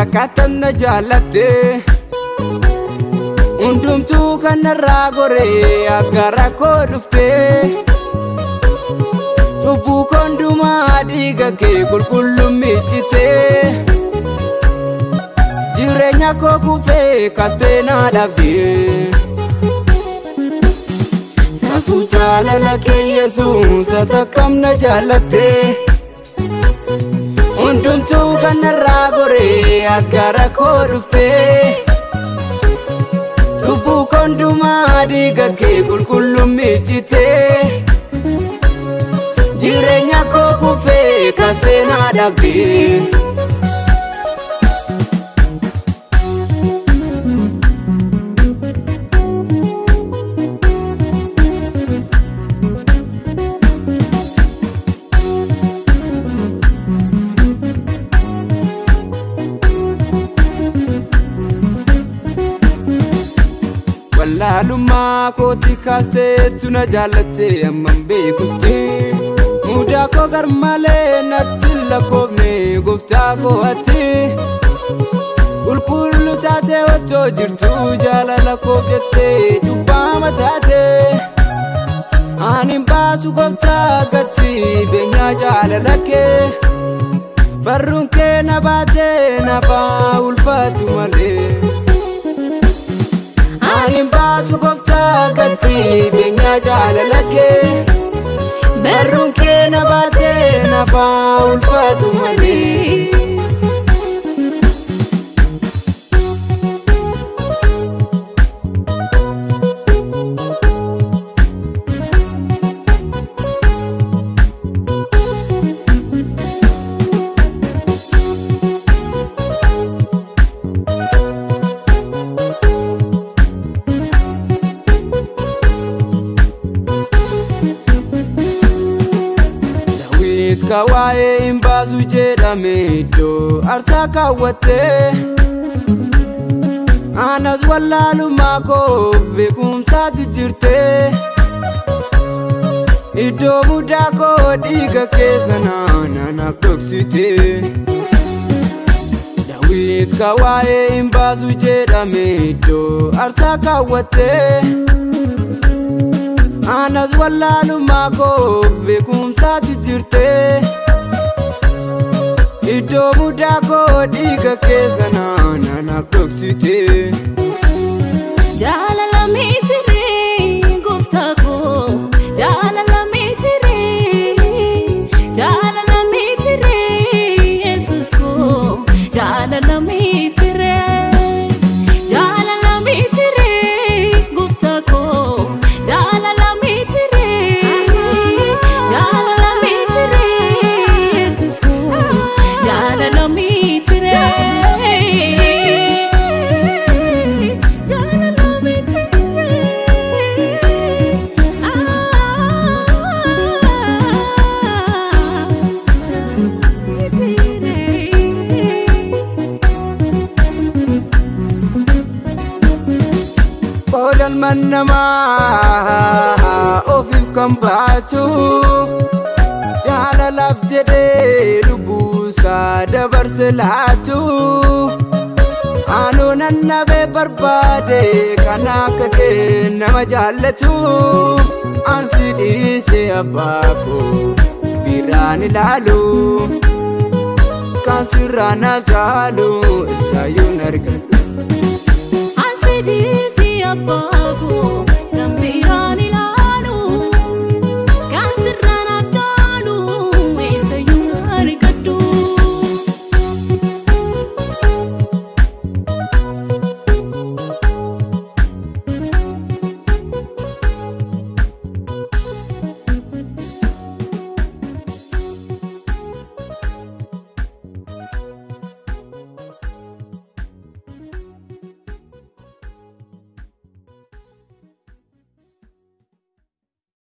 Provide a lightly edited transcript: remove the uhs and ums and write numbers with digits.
sakkatan na jaalatte hundumtuu kanarraa goree akka koo dhufte cubbuu kondumaa dhiiga kee qulqulluun miicite jireenya koo kufee kastee naa dhabde saafuu jaalala kee Yesuus akkam na jaalatte hundumtuu kanarraa goree akka koo dhufte cubbuu kondumaa dhiiga kee qulqulluun miicite jireenya koo kufee kastee naa dhabde wallaalummaa kooti kaasteetu na jaalatte amman beekutti mudaa koo garmalee natti lakkoofne gooftaa koo ati qulqullu taate otoo jirtu jaalala koof jettee cubbama taate ani hin baasu gooftaa gatti beenyaa jaalala kee barruun kee na baatee nafaa ulfaatu malee ani hin baasu gooftaa gatti beenyaa jaalala kee barruun kee na baatee nafaa ulfaatu malee kawaa'ee hin baasu jedhame iddoo aarsaa kaawwatte anas wallaalummaa koo beekumsaatti jirte iddoo mudaa koo dhiiga keessa naanaaf dhoksite Daawit kawaa'ee hin baasu jedhame iddoo aarsaa kaawwatte anas wallaalummaa koo beekumsaatti jirte iddoo mudaa koo dhiiga keessa naanaaf dhoksite jaalala miitiree gooftaa koo jaalala miitiree Yesuus koo jaalala miitiree gooftaa koo jaalala ilmaan namaa ofiif kan baatu jaalalaaf jedhee lubbuusaa dabarse laatu anoo nannabee barbaade kan akka kee nama jaallatu ansi dhiisee abbaa koo biraan ilaalu kan sirraa naaf jaalu isaayyuu hin argadhu